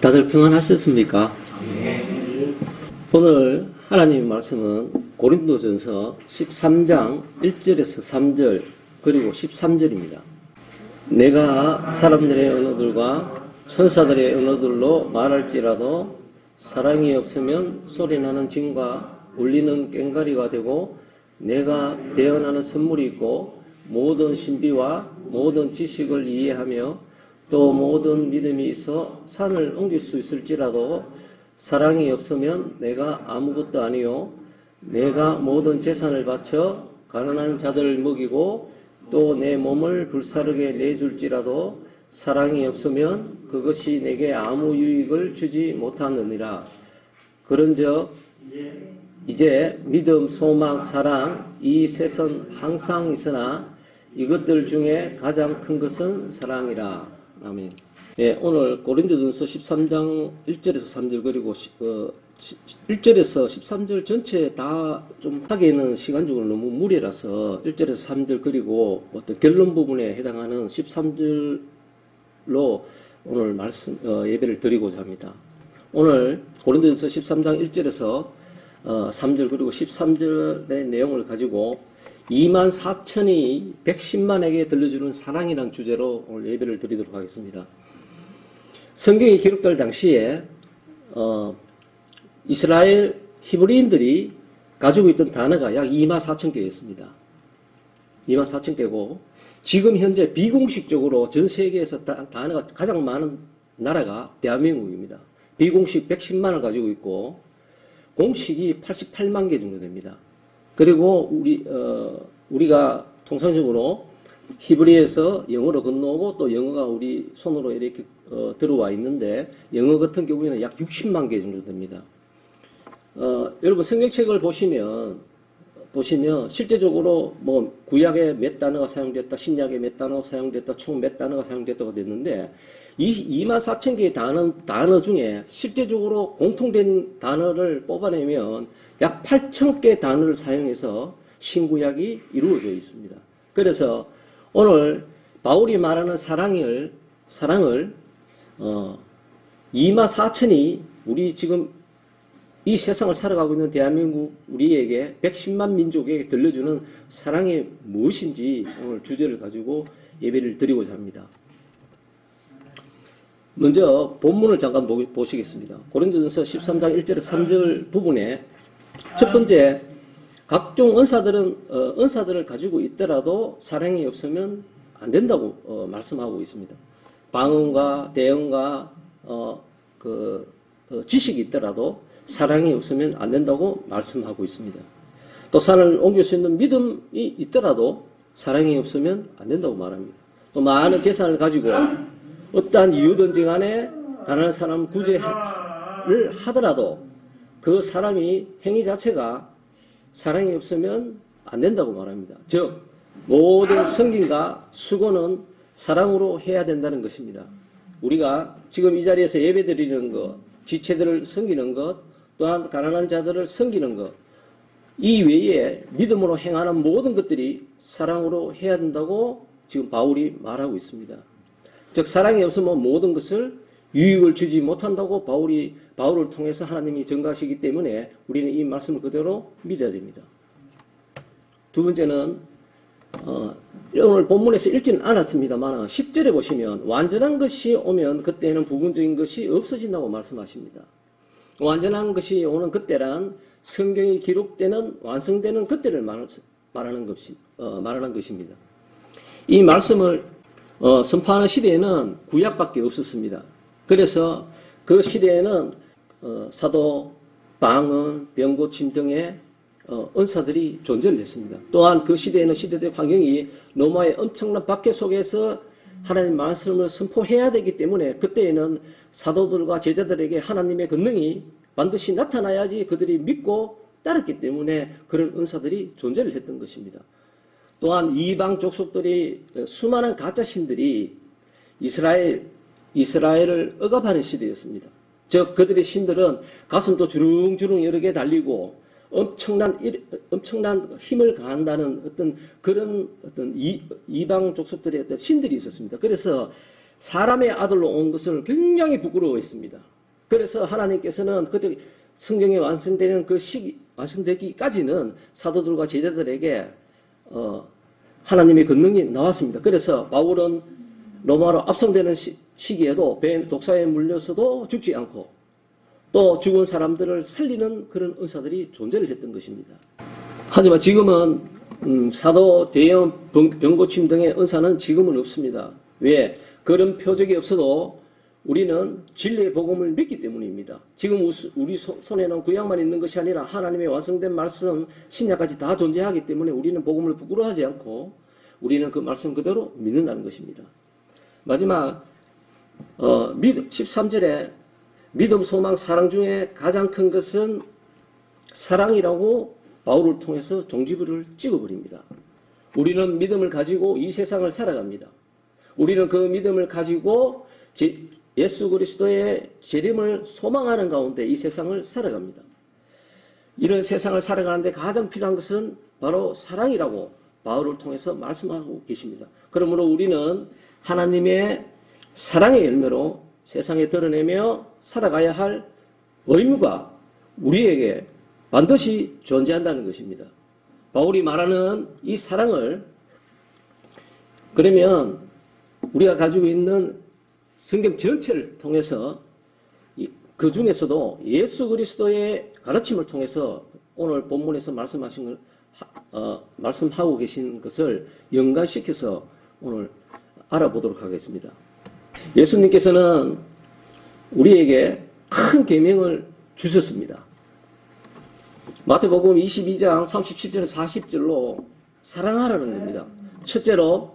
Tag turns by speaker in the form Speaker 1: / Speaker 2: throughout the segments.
Speaker 1: 다들 평안하셨습니까? 오늘 하나님의 말씀은 고린도전서 13장 1절에서 3절 그리고 13절입니다. 내가 사람들의 언어들과 천사들의 언어들로 말할지라도 사랑이 없으면 소리나는 징과 울리는 꽹과리가 되고 내가 대언하는 선물이 있고 모든 신비와 모든 지식을 이해하며 또 모든 믿음이 있어 산을 옮길 수 있을지라도 사랑이 없으면 내가 아무것도 아니요 내가 모든 재산을 바쳐 가난한 자들을 먹이고 또 내 몸을 불사르게 내줄지라도 사랑이 없으면 그것이 내게 아무 유익을 주지 못하느니라. 그런즉 이제 믿음, 소망, 사랑 이 셋은 항상 있으나 이것들 중에 가장 큰 것은 사랑이라. 아멘. 예, 오늘 고린도전서 13장 1절에서 3절 그리고 1절에서 13절 전체 다 좀 하기에는 시간적으로 너무 무리라서 1절에서 3절 그리고 어떤 결론 부분에 해당하는 13절로 오늘 말씀 예배를 드리고자 합니다. 오늘 고린도전서 13장 1절에서 3절 그리고 13절의 내용을 가지고 24,000이 110만에게 들려주는 사랑이라는 주제로 오늘 예배를 드리도록 하겠습니다. 성경이 기록될 당시에 이스라엘 히브리인들이 가지고 있던 단어가 약 24,000개였습니다. 24,000개고 지금 현재 비공식적으로 전 세계에서 단어가 가장 많은 나라가 대한민국입니다. 비공식 110만을 가지고 있고 공식이 88만 개 정도 됩니다. 그리고 우리가 통상적으로 히브리에서 영어로 건너오고 또 영어가 우리 손으로 이렇게 들어와 있는데 영어 같은 경우에는 약 60만 개 정도 됩니다. 여러분 성경책을 보시면 실제적으로 뭐 구약에 몇 단어가 사용됐다, 신약에 몇 단어가 사용됐다, 총 몇 단어가 사용됐다고 됐는데 이 24,000개의 단어 중에 실제적으로 공통된 단어를 뽑아내면 약 8,000개 단어를 사용해서 신구약이 이루어져 있습니다. 그래서 오늘 바울이 말하는 사랑을 24,000이 우리 지금 이 세상을 살아가고 있는 대한민국 우리에게 110만 민족에게 들려주는 사랑이 무엇인지 오늘 주제를 가지고 예배를 드리고자 합니다. 먼저 본문을 잠깐 보시겠습니다. 고린도전서 13장 1절에서 3절 부분에 첫 번째, 각종 은사들을 가지고 있더라도 사랑이 없으면 안 된다고 말씀하고 있습니다. 방언과 대언과 지식이 있더라도 사랑이 없으면 안 된다고 말씀하고 있습니다. 또 산을 옮길 수 있는 믿음이 있더라도 사랑이 없으면 안 된다고 말합니다. 또 많은 재산을 가지고 어떠한 이유든지 간에 다른 사람 구제를 하더라도 그 사람이 행위 자체가 사랑이 없으면 안 된다고 말합니다. 즉 모든 섬김과 수고는 사랑으로 해야 된다는 것입니다. 우리가 지금 이 자리에서 예배드리는 것, 지체들을 섬기는 것, 또한 가난한 자들을 섬기는 것, 이 외에 믿음으로 행하는 모든 것들이 사랑으로 해야 된다고 지금 바울이 말하고 있습니다. 즉 사랑이 없으면 모든 것을 유익을 주지 못한다고 바울을 통해서 하나님이 전가하시기 때문에 우리는 이 말씀을 그대로 믿어야 됩니다. 두 번째는 오늘 본문에서 읽지는 않았습니다만 10절에 보시면 완전한 것이 오면 그때는 부분적인 것이 없어진다고 말씀하십니다. 완전한 것이 오는 그때란 성경이 기록되는 완성되는 그때를 말하는 것입니다. 이 말씀을 선포하는 시대에는 구약밖에 없었습니다. 그래서 그 시대에는 사도, 방언, 병고침 등의 은사들이 존재를 했습니다. 또한 그 시대에는 시대적 환경이 로마의 엄청난 박해 속에서 하나님의 말씀을 선포해야 되기 때문에 그때에는 사도들과 제자들에게 하나님의 권능이 반드시 나타나야지 그들이 믿고 따랐기 때문에 그런 은사들이 존재를 했던 것입니다. 또한 이방 족속들이 수많은 가짜신들이 이스라엘을 억압하는 시대였습니다. 즉 그들의 신들은 가슴도 주릉주릉 여러 개 달리고 엄청난 힘을 가한다는 그런 이방 족속들의 어떤 신들이 있었습니다. 그래서 사람의 아들로 온 것을 굉장히 부끄러워했습니다. 그래서 하나님께서는 그때 성경에 완성되는 그 시기, 완성되기까지는 사도들과 제자들에게 하나님의 권능이 나왔습니다. 그래서 바울은 로마로 압송되는 시기에도 뱀 독사에 물려서도 죽지 않고 또 죽은 사람들을 살리는 그런 의사들이 존재를 했던 것입니다. 하지만 지금은 사도, 대형, 병고침 등의 은사는 지금은 없습니다. 왜? 그런 표적이 없어도 우리는 진리의 복음을 믿기 때문입니다. 지금 우리 손에는 구약만 있는 것이 아니라 하나님의 완성된 말씀, 신약까지 다 존재하기 때문에 우리는 복음을 부끄러워하지 않고 우리는 그 말씀 그대로 믿는다는 것입니다. 마지막 13절에 믿음, 소망, 사랑 중에 가장 큰 것은 사랑이라고 바울을 통해서 종지부를 찍어버립니다. 우리는 믿음을 가지고 이 세상을 살아갑니다. 우리는 그 믿음을 가지고 예수 그리스도의 재림을 소망하는 가운데 이 세상을 살아갑니다. 이런 세상을 살아가는데 가장 필요한 것은 바로 사랑이라고 바울을 통해서 말씀하고 계십니다. 그러므로 우리는 하나님의 사랑의 열매로 세상에 드러내며 살아가야 할 의무가 우리에게 반드시 존재한다는 것입니다. 바울이 말하는 이 사랑을 그러면 우리가 가지고 있는 성경 전체를 통해서 그 중에서도 예수 그리스도의 가르침을 통해서 오늘 본문에서 말씀하신 걸 말씀하고 계신 것을 연관시켜서 오늘 알아보도록 하겠습니다. 예수님께서는 우리에게 큰 계명을 주셨습니다. 마태복음 22장 37절 40절로 사랑하라는 겁니다. 첫째로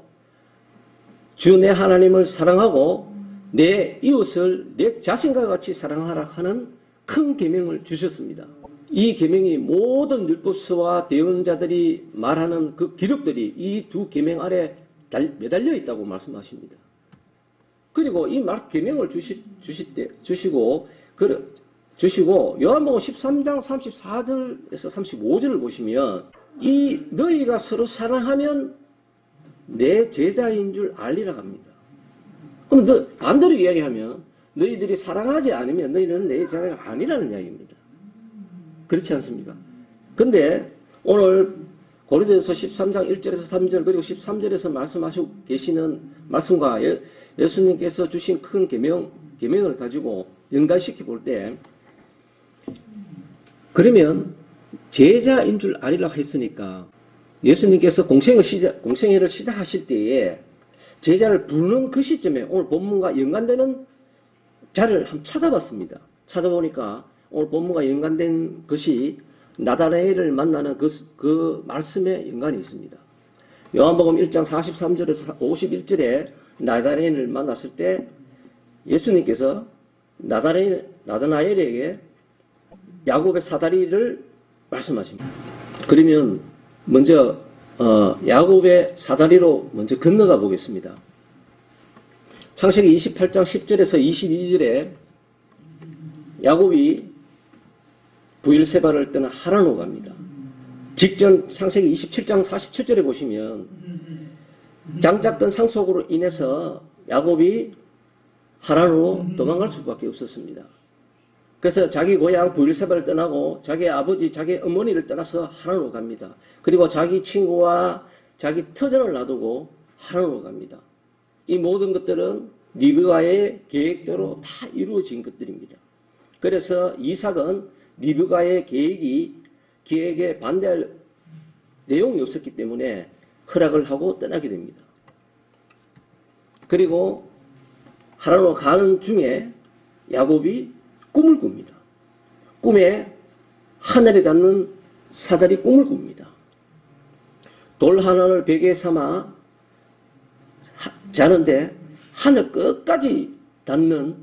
Speaker 1: 주 내 하나님을 사랑하고 내 이웃을 내 자신과 같이 사랑하라 하는 큰 계명을 주셨습니다. 이 계명이 모든 율법서와 대언자들이 말하는 그 기록들이 이 두 계명 아래 매달려 있다고 말씀하십니다. 그리고 이 계명을 주시고 요한복음 13장 34절에서 35절을 보시면 이 너희가 서로 사랑하면 내 제자인 줄 알리라 합니다. 그럼 반대로 이야기하면 너희들이 사랑하지 않으면 너희는 내 제자가 아니라는 이야기입니다. 그렇지 않습니까? 근데 오늘 고린도전서 13장 1절에서 3절 그리고 13절에서 말씀하시고 계시는 말씀과 예수님께서 주신 큰 계명을 가지고 연관시켜 볼 때 그러면 제자인 줄 알리라 했으니까 예수님께서 공생애를 시작하실 때에 제자를 부르는 그 시점에 오늘 본문과 연관되는 자를 한번 찾아봤습니다. 찾아보니까 오늘 본문과 연관된 것이 나다나엘을 만나는 그 말씀에 연관이 있습니다. 요한복음 1장 43절에서 51절에 나다나엘을 만났을 때 예수님께서 나다나엘에게 야곱의 사다리를 말씀하십니다. 그러면 먼저 야곱의 사다리로 먼저 건너가 보겠습니다. 창세기 28장 10절에서 22절에 야곱이 부엘세바를 떠나 하란으로 갑니다. 직전 창세기 27장 47절에 보시면 장작던 상속으로 인해서 야곱이 하란으로 도망갈 수밖에 없었습니다. 그래서 자기 고향 부엘세바를 떠나고 자기 아버지, 자기 어머니를 떠나서 하란으로 갑니다. 그리고 자기 친구와 자기 터전을 놔두고 하란으로 갑니다. 이 모든 것들은 리브가의 계획대로 다 이루어진 것들입니다. 그래서 이삭은 리브가의 계획에 반대할 내용이 없었기 때문에 허락을 하고 떠나게 됩니다. 그리고 하란으로 가는 중에 야곱이 꿈을 꿉니다. 꿈에 하늘에 닿는 사다리 꿈을 꿉니다. 돌 하나를 베개 삼아 자는데 하늘 끝까지 닿는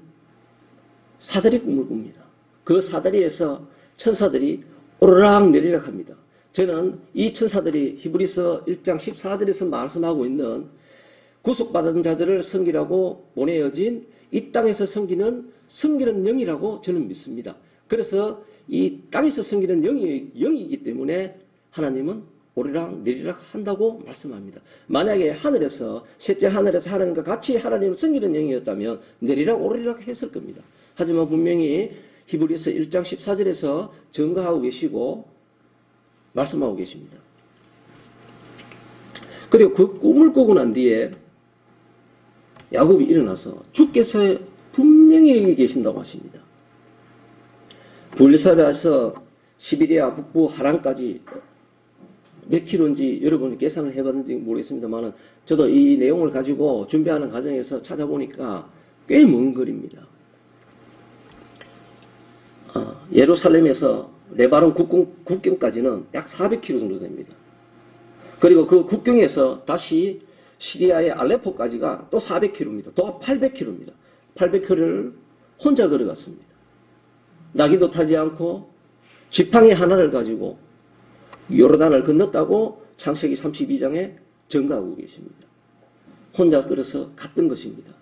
Speaker 1: 사다리 꿈을 꿉니다. 그 사다리에서 천사들이 오르락 내리락 합니다. 저는 이 천사들이 히브리서 1장 14절에서 말씀하고 있는 구속받은 자들을 섬기라고 보내어진 이 땅에서 섬기는 영이라고 저는 믿습니다. 그래서 이 땅에서 섬기는 영이기 때문에 하나님은 오르락 내리락 한다고 말씀합니다. 만약에 하늘에서 셋째 하늘에서 하나님과 같이 하나님을 섬기는 영이었다면 내리락 오르락 했을 겁니다. 하지만 분명히 히브리서 1장 14절에서 증거하고 계시고 말씀하고 계십니다. 그리고 그 꿈을 꾸고 난 뒤에 야곱이 일어나서 주께서 분명히 여기 계신다고 하십니다. 부엘사베에서 시베리아 북부 하란까지 몇 킬로인지 여러분이 계산을 해봤는지 모르겠습니다만 저도 이 내용을 가지고 준비하는 과정에서 찾아보니까 꽤 먼 거리입니다. 예루살렘에서 레바논 국경까지는 약 400km 정도 됩니다. 그리고 그 국경에서 다시 시리아의 알레포까지가 또 400km입니다. 또 800km입니다. 800km를 혼자 걸어갔습니다. 나귀도 타지 않고 지팡이 하나를 가지고 요르단을 건넜다고 창세기 32장에 증가하고 계십니다. 혼자 걸어서 갔던 것입니다.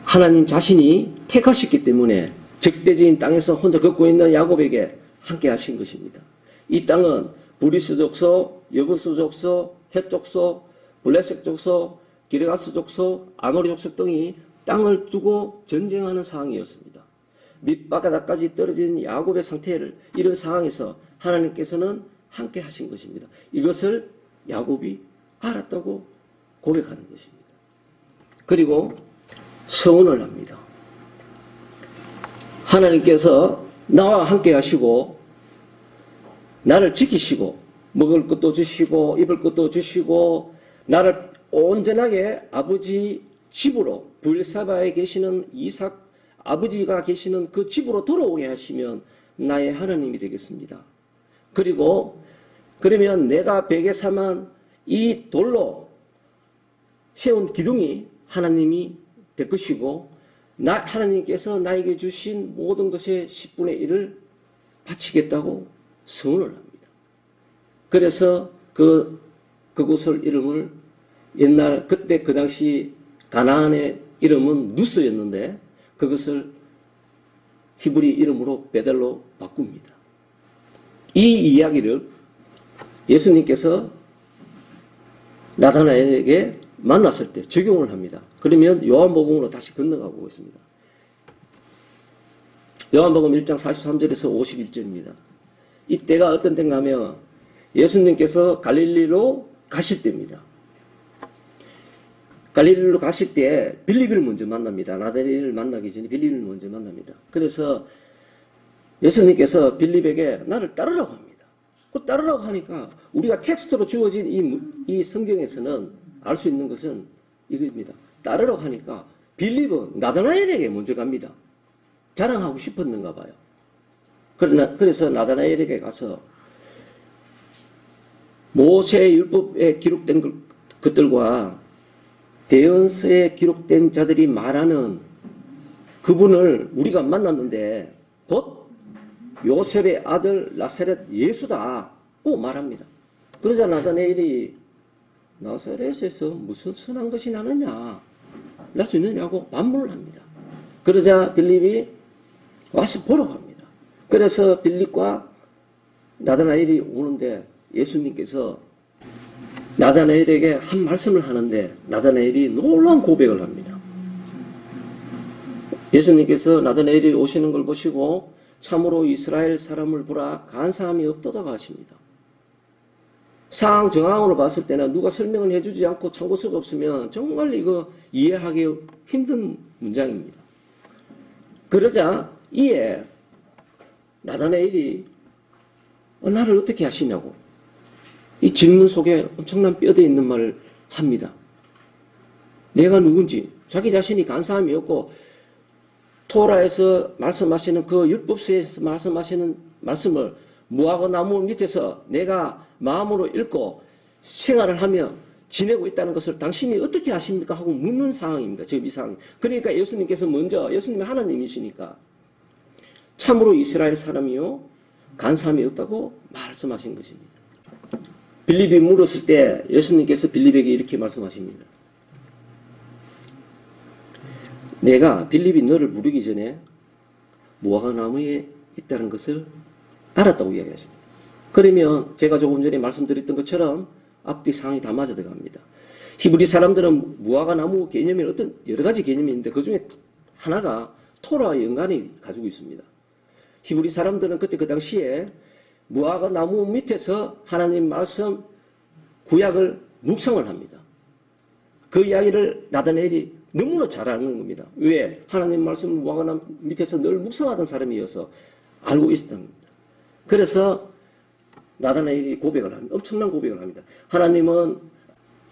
Speaker 1: 하나님 자신이 택하셨기 때문에 적대지인 땅에서 혼자 걷고 있는 야곱에게 함께 하신 것입니다. 이 땅은 브리스 족속, 여부스 족속, 헷 족속, 블레셋 족속, 기르가스 족속, 아모리 족속 등이 땅을 두고 전쟁하는 상황이었습니다. 밑바닥까지 떨어진 야곱의 상태를 이런 상황에서 하나님께서는 함께 하신 것입니다. 이것을 야곱이 알았다고 고백하는 것입니다. 그리고 서원을 합니다. 하나님께서 나와 함께 하시고 나를 지키시고 먹을 것도 주시고 입을 것도 주시고 나를 온전하게 아버지 집으로 부엘사바에 계시는 이삭 아버지가 계시는 그 집으로 돌아오게 하시면 나의 하나님이 되겠습니다. 그리고 그러면 내가 베개 삼은 이 돌로 세운 기둥이 하나님이 될 것이고 하나님께서 나에게 주신 모든 것의 10분의 1을 바치겠다고 서원을 합니다. 그래서 그곳을 이름을 옛날 그때 그 당시 가나안의 이름은 누스였는데 그것을 히브리 이름으로 베델로 바꿉니다. 이 이야기를 예수님께서 나다나엘에게 만났을 때 적용을 합니다. 그러면 요한복음으로 다시 건너가고 있습니다. 요한복음 1장 43절에서 51절입니다. 이때가 어떤 때인가 하면 예수님께서 갈릴리로 가실 때입니다. 갈릴리로 가실 때 빌립을 먼저 만납니다. 나다나엘을 만나기 전에 빌립을 먼저 만납니다. 그래서 예수님께서 빌립에게 나를 따르라고 합니다. 그 따르라고 하니까 우리가 텍스트로 주어진 이 성경에서는 알 수 있는 것은 이겁니다. 따르라고 하니까 빌립은 나다나엘에게 먼저 갑니다. 자랑하고 싶었는가 봐요. 그래서 나다나엘에게 가서 모세의 율법에 기록된 것들과 대언서에 기록된 자들이 말하는 그분을 우리가 만났는데 곧 요셉의 아들 나사렛 예수다고 말합니다. 그러자 나다나엘이 나사렛에서 무슨 선한 것이 나느냐 날 수 있느냐고 반문을 합니다. 그러자 빌립이 와서 보라고 합니다. 그래서 빌립과 나다나엘이 오는데 예수님께서 나다나엘에게 한 말씀을 하는데 나다나엘이 놀라운 고백을 합니다. 예수님께서 나다나엘이 오시는 걸 보시고 참으로 이스라엘 사람을 보라 간사함이 없도다고 하십니다. 상황 정황으로 봤을 때는 누가 설명을 해주지 않고 참고서가 없으면 정말 이거 이해하기 힘든 문장입니다. 그러자 이에 나다나엘이 나를 어떻게 하시냐고 이 질문 속에 엄청난 뼈대 있는 말을 합니다. 내가 누군지 자기 자신이 간사함이 없고 토라에서 말씀하시는 그 율법서에서 말씀하시는 말씀을 무화과 나무 밑에서 내가 마음으로 읽고 생활을 하며 지내고 있다는 것을 당신이 어떻게 아십니까? 하고 묻는 상황입니다. 지금 이 상황. 그러니까 예수님께서 먼저 예수님이 하나님이시니까 참으로 이스라엘 사람이요 간사함이 없다고 말씀하신 것입니다. 빌립이 물었을 때 예수님께서 빌립에게 이렇게 말씀하십니다. 내가 빌립이 너를 부르기 전에 무화과 나무에 있다는 것을 알았다고 이야기하십니다. 그러면 제가 조금 전에 말씀드렸던 것처럼 앞뒤 상황이 다 맞아 들어갑니다. 히브리 사람들은 무화과 나무 개념이 어떤 여러 가지 개념이 있는데 그 중에 하나가 토라와 연관이 가지고 있습니다. 히브리 사람들은 그때 그 당시에 무화과 나무 밑에서 하나님 말씀 구약을 묵상을 합니다. 그 이야기를 나다나엘이 너무나 잘 아는 겁니다. 왜? 하나님 말씀 무화과 나무 밑에서 늘 묵상하던 사람이어서 알고 있었던 겁니다. 그래서 나다나엘이 고백을 합니다. 엄청난 고백을 합니다.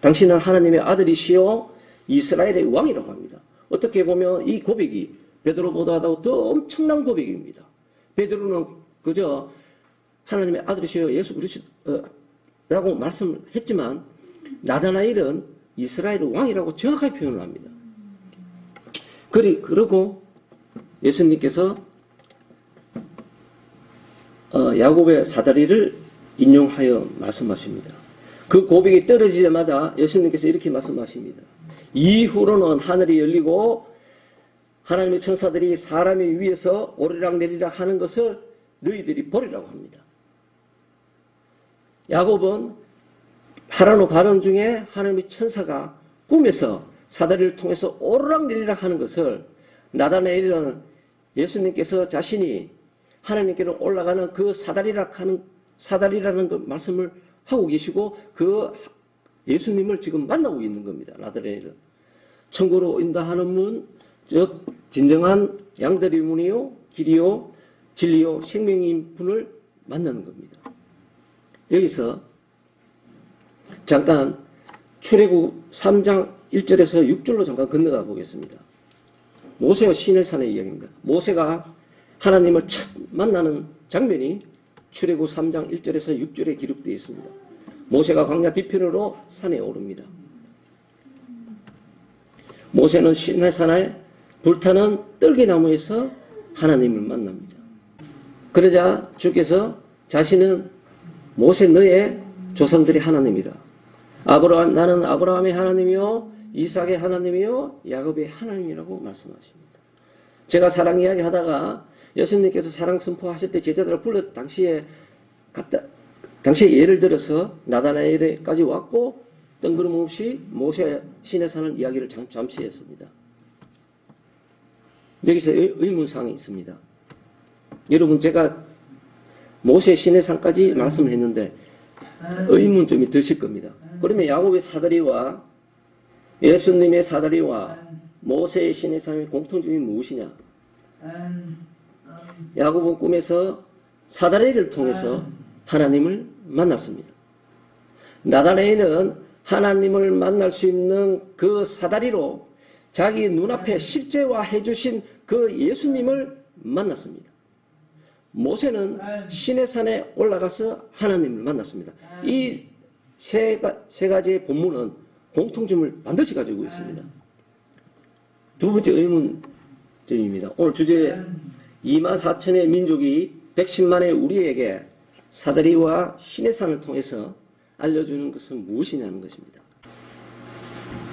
Speaker 1: 당신은 하나님의 아들이시요 이스라엘의 왕이라고 합니다. 어떻게 보면 이 고백이 베드로보다도 더 엄청난 고백입니다. 베드로는 그저 하나님의 아들이시여 예수 그리스도라고 말씀을 했지만 나다나엘은 이스라엘의 왕이라고 정확하게 표현을 합니다. 그리고 예수님께서 야곱의 사다리를 인용하여 말씀하십니다. 그 고백이 떨어지자마자 예수님께서 이렇게 말씀하십니다. 이후로는 하늘이 열리고 하나님의 천사들이 사람의 위에서 오르락내리락 하는 것을 너희들이 보리라고 합니다. 야곱은 하란으로 가는 중에 하나님의 천사가 꿈에서 사다리를 통해서 오르락내리락 하는 것을 나다나엘은 예수님께서 자신이 하나님께로 올라가는 그 사다리라는 그 말씀을 하고 계시고 그 예수님을 지금 만나고 있는 겁니다. 나다나엘은 천국으로 인도하는 문, 즉 진정한 양들의 문이요 길이요 진리요 생명인 분을 만나는 겁니다. 여기서 잠깐 출애굽 3장 1절에서 6절로 잠깐 건너가 보겠습니다. 모세와 시내산의 이야기입니다. 모세가 하나님을 첫 만나는 장면이 출애굽 3장 1절에서 6절에 기록되어 있습니다. 모세가 광야 뒤편으로 산에 오릅니다. 모세는 시내산에 불타는 떨기나무에서 하나님을 만납니다. 그러자 주께서 자신은 모세 너의 조상들의 하나님이다. 나는 아브라함의 하나님이요 이삭의 하나님이요 야곱의 하나님이라고 말씀하십니다. 제가 사랑 이야기 하다가 예수님께서 사랑 선포하실 때 제자들을 불렀 당시에 예를 들어서 나다나엘까지 왔고 뜬구름없이 모세 시내산을 이야기를 잠시 했습니다. 여기서 의문사항이 있습니다. 여러분 제가 모세 시내산까지 말씀을 했는데 의문점이 드실 겁니다. 그러면 야곱의 사다리와 예수님의 사다리와 모세의 시내산의 공통점이 무엇이냐? 야곱은 꿈에서 사다리를 통해서 하나님을 만났습니다. 나다나엘은 하나님을 만날 수 있는 그 사다리로 자기 눈앞에 실제화해 주신 그 예수님을 만났습니다. 모세는 시내산에 올라가서 하나님을 만났습니다. 이 세 가지의 본문은 공통점을 반드시 가지고 있습니다. 두 번째 의문점입니다. 오늘 주제 24,000의 민족이 110만의 우리에게 사다리와 시내산을 통해서 알려주는 것은 무엇이냐는 것입니다.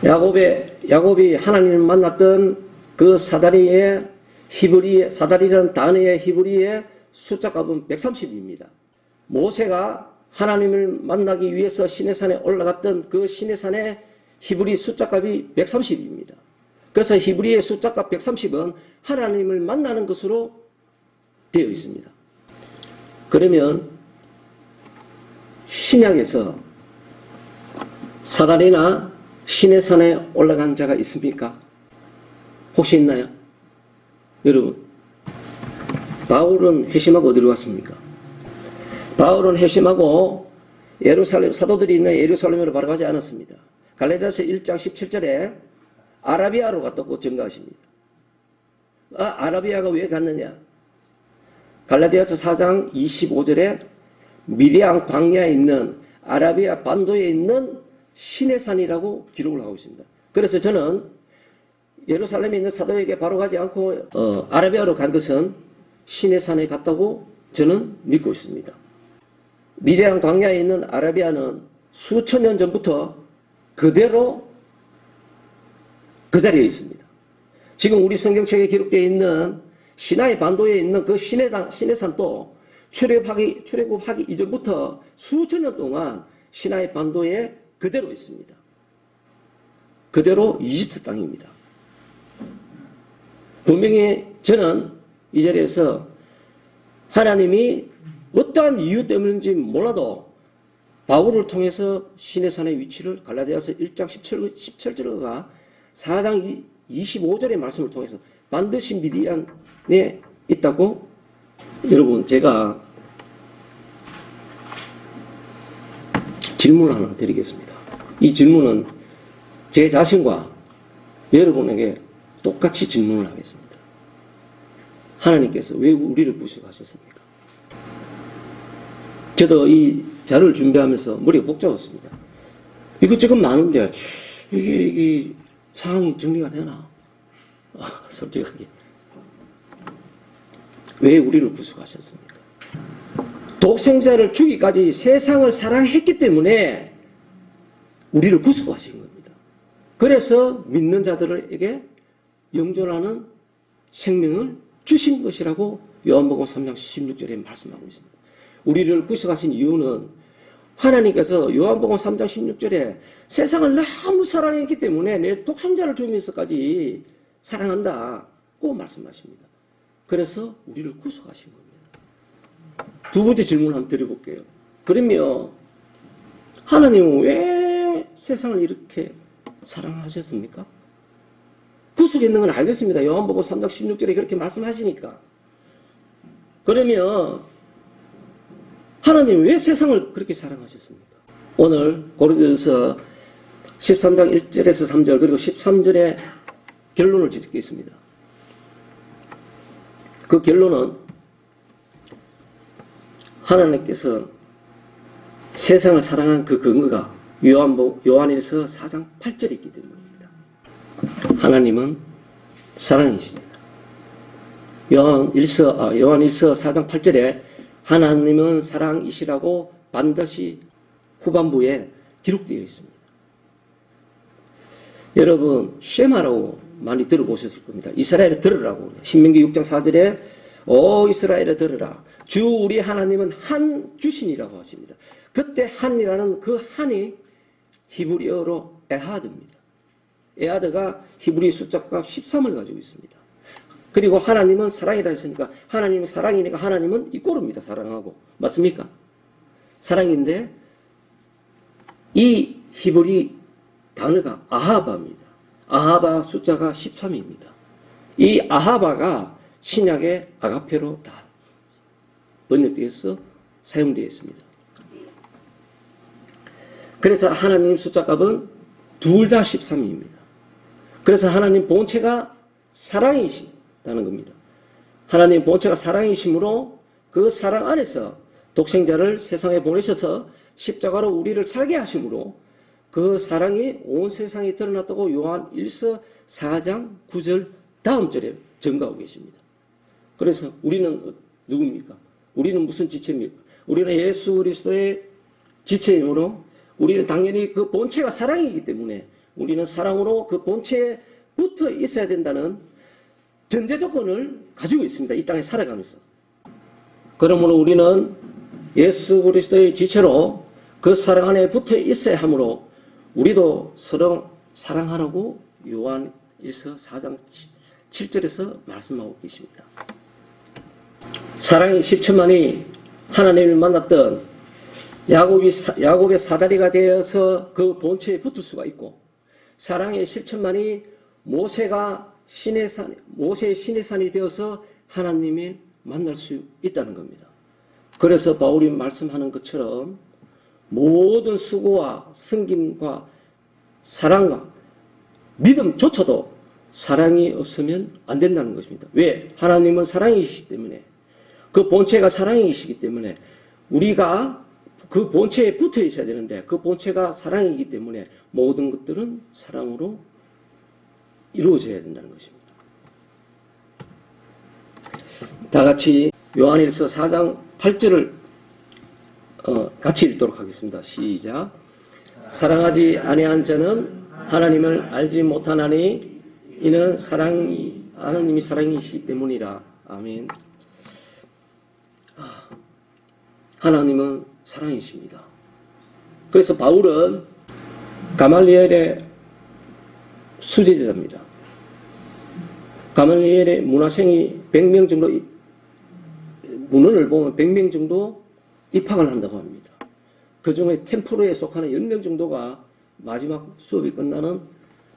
Speaker 1: 야곱이 하나님을 만났던 그 사다리라는 단어의 히브리의 숫자 값은 130입니다. 모세가 하나님을 만나기 위해서 시내산에 올라갔던 그 시내산의 히브리 숫자 값이 130입니다. 그래서 히브리의 숫자 값 130은 하나님을 만나는 것으로 되어 있습니다. 그러면 신약에서 사다리나 시내산에 올라간 자가 있습니까? 혹시 있나요? 여러분, 바울은 회심하고 어디로 갔습니까? 바울은 회심하고 사도들이 있는 예루살렘으로 바로 가지 않았습니다. 갈라디아서 1장 17절에 아라비아로 갔다고 증가하십니다. 아라비아가 왜 갔느냐? 갈라디아서 4장 25절에 미디안 광야에 있는 아라비아 반도에 있는 시내산이라고 기록을 하고 있습니다. 그래서 저는 예루살렘에 있는 사도에게 바로 가지 않고 아라비아로 간 것은 시내산에 갔다고 저는 믿고 있습니다. 미디안 광야에 있는 아라비아는 수천 년 전부터 그대로 그 자리에 있습니다. 지금 우리 성경책에 기록되어 있는 시나이 반도에 있는 그 시내산도 출애굽하기 이전부터 수천 년 동안 시나이 반도에 그대로 있습니다. 그대로 이집트 땅입니다. 분명히 저는 이 자리에서 하나님이 어떠한 이유 때문인지 몰라도 바울을 통해서 시내산의 위치를 갈라디아서 1장 17절과 4장 25절의 말씀을 통해서 반드시 미디안에 있다고. 여러분, 제가 질문을 하나 드리겠습니다. 이 질문은 제 자신과 여러분에게 똑같이 질문을 하겠습니다. 하나님께서 왜 우리를 구속하셨습니까? 저도 이 자료를 준비하면서 머리가 복잡했습니다. 이것저것 많은데 이게 상황이 정리가 되나? 솔직하게. 왜 우리를 구속하셨습니까? 독생자를 주기까지 세상을 사랑했기 때문에 우리를 구속하신 겁니다. 그래서 믿는 자들에게 영존하는 생명을 주신 것이라고 요한복음 3장 16절에 말씀하고 있습니다. 우리를 구속하신 이유는 하나님께서 요한복음 3장 16절에 세상을 너무 사랑했기 때문에 내 독생자를 주면서까지 사랑한다고 말씀하십니다. 그래서 우리를 구속하신 겁니다. 두 번째 질문 한번 드려볼게요. 그러면 하나님은 왜 세상을 이렇게 사랑하셨습니까? 구속했는 건 알겠습니다. 요한복음 3장 16절에 그렇게 말씀하시니까. 그러면 하나님은 왜 세상을 그렇게 사랑하셨습니까? 오늘 고린도전서 13장 1절에서 3절 그리고 13절에 결론을 짓겠습니다. 그 결론은 하나님께서 세상을 사랑한 그 근거가 요한일서 4장 8절에 있기 때문입니다. 하나님은 사랑이십니다. 요한일서 4장 8절에 하나님은 사랑이시라고 반드시 후반부에 기록되어 있습니다. 여러분, 쉐마라고 많이 들어보셨을 겁니다. 이스라엘에 들으라고. 신명기 6장 4절에 오 이스라엘에 들으라. 주 우리 하나님은 한 주신이라고 하십니다. 그때 한이라는 그 한이 히브리어로 에하드입니다. 에하드가 히브리 숫자값 13을 가지고 있습니다. 그리고 하나님은 사랑이라 했으니까 하나님은 사랑이니까 하나님은 이꼬르입니다. 사랑하고. 맞습니까? 사랑인데 이 히브리 단어가 아하바입니다. 아하바 숫자가 13입니다. 이 아하바가 신약의 아가페로 다 번역되어서 사용되어 있습니다. 그래서 하나님 숫자 값은 둘 다 13입니다. 그래서 하나님 본체가 사랑이시다는 겁니다. 하나님 본체가 사랑이시므로 그 사랑 안에서 독생자를 세상에 보내셔서 십자가로 우리를 살게 하심으로 그 사랑이 온 세상에 드러났다고 요한 1서 4장 9절 다음 절에 증거하고 계십니다. 그래서 우리는 누굽니까? 우리는 무슨 지체입니까? 우리는 예수 그리스도의 지체이므로 우리는 당연히 그 본체가 사랑이기 때문에 우리는 사랑으로 그 본체에 붙어 있어야 된다는 전제 조건을 가지고 있습니다. 이 땅에 살아가면서. 그러므로 우리는 예수 그리스도의 지체로 그 사랑 안에 붙어 있어야 하므로 우리도 서로 사랑하라고 요한 1서 4장 7절에서 말씀하고 계십니다. 사랑의 10천만이 하나님을 만났던 야곱의 사다리가 되어서 그 본체에 붙을 수가 있고 사랑의 10천만이 모세의 시내산이 되어서 하나님이 만날 수 있다는 겁니다. 그래서 바울이 말씀하는 것처럼 모든 수고와 섬김과 사랑과 믿음조차도 사랑이 없으면 안 된다는 것입니다. 왜? 하나님은 사랑이시기 때문에 그 본체가 사랑이시기 때문에 우리가 그 본체에 붙어 있어야 되는데 그 본체가 사랑이기 때문에 모든 것들은 사랑으로 이루어져야 된다는 것입니다. 다 같이 요한일서 4장 8절을 같이 읽도록 하겠습니다. 시작. 사랑하지 아니한 자는 하나님을 알지 못하나니 이는 하나님이 사랑이시기 때문이라. 아멘. 하나님은 사랑이십니다. 그래서 바울은 가말리엘의 수제자입니다. 가말리엘의 문화생이 100명 정도, 문헌을 보면 100명 정도 입학을 한다고 합니다. 그 중에 템플러에 속하는 10명 정도가 마지막 수업이 끝나는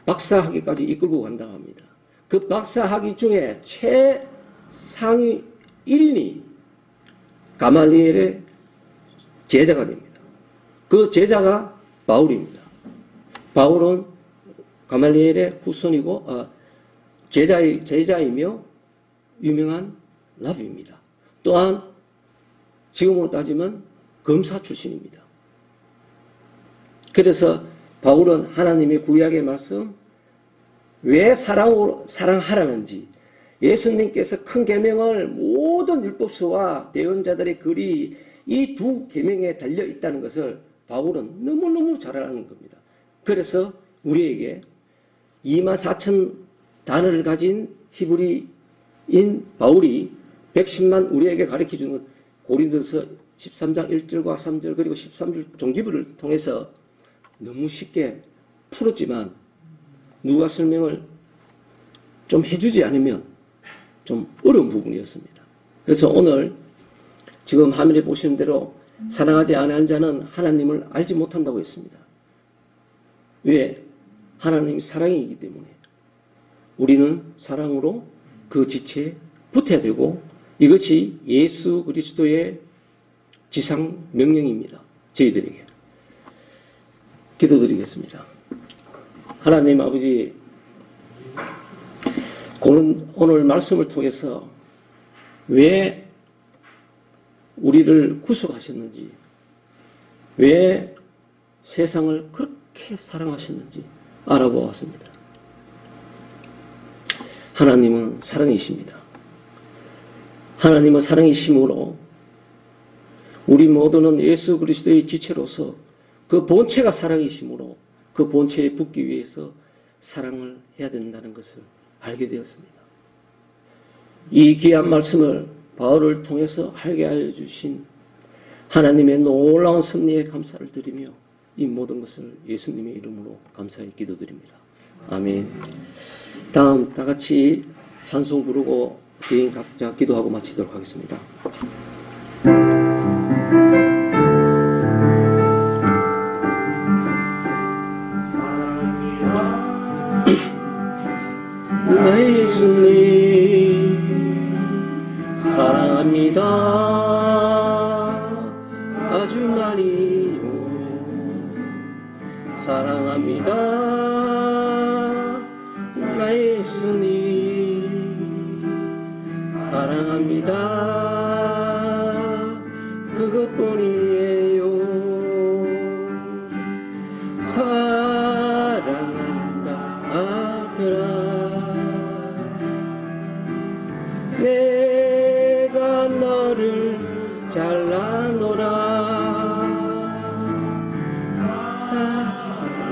Speaker 1: 박사학위까지 이끌고 간다고 합니다. 그 박사학위 중에 최상위 1인이 가말리엘의 제자가 됩니다. 그 제자가 바울입니다. 바울은 가말리엘의 후손이고 제자이며 유명한 랍비입니다. 또한 지금으로 따지면 검사 출신입니다. 그래서 바울은 하나님의 구약의 말씀, 왜 사랑하라는지, 예수님께서 큰 계명을 모든 율법서와 대언자들의 글이 이 두 계명에 달려 있다는 것을 바울은 너무너무 잘 아는 겁니다. 그래서 우리에게 24,000 단어를 가진 히브리인 바울이 110만 우리에게 가르쳐주는 고린도서 13장 1절과 3절 그리고 13절 종지부를 통해서 너무 쉽게 풀었지만 누가 설명을 좀 해주지 않으면 좀 어려운 부분이었습니다. 그래서 오늘 지금 화면에 보시는 대로 사랑하지 않은 자는 하나님을 알지 못한다고 했습니다. 왜? 하나님이 사랑이기 때문에 우리는 사랑으로 그 지체에 붙어야 되고 이것이 예수 그리스도의 지상 명령입니다. 저희들에게. 기도드리겠습니다. 하나님 아버지, 오늘 말씀을 통해서 왜 우리를 구속하셨는지, 왜 세상을 그렇게 사랑하셨는지 알아보았습니다. 하나님은 사랑이십니다. 하나님은 사랑이심으로 우리 모두는 예수 그리스도의 지체로서 그 본체가 사랑이심으로 그 본체에 붙기 위해서 사랑을 해야 된다는 것을 알게 되었습니다. 이 귀한 말씀을 바울을 통해서 알게 알려주신 하나님의 놀라운 섭리에 감사를 드리며 이 모든 것을 예수님의 이름으로 감사히 기도드립니다. 아멘. 다음 다 같이 찬송 부르고 개인 각자 기도하고 마치도록 하겠습니다. 나의 예수님 사랑합니다. 아주 많이요 사랑합니다. 나의 예수님 사랑합니다. 그것뿐이에요. 사랑한다 아들아. 내가 너를 잘라노라.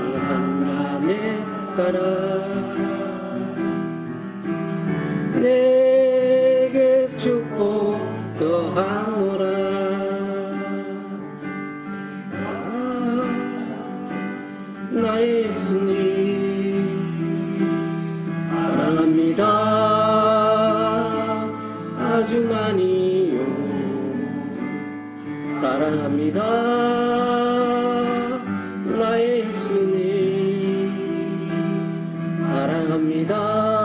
Speaker 1: 사랑한다 내 딸아. 내게 축복 더하노라. 나의 예수님 사랑합니다. 아주 많이요 사랑합니다. 나의 예수님 사랑합니다.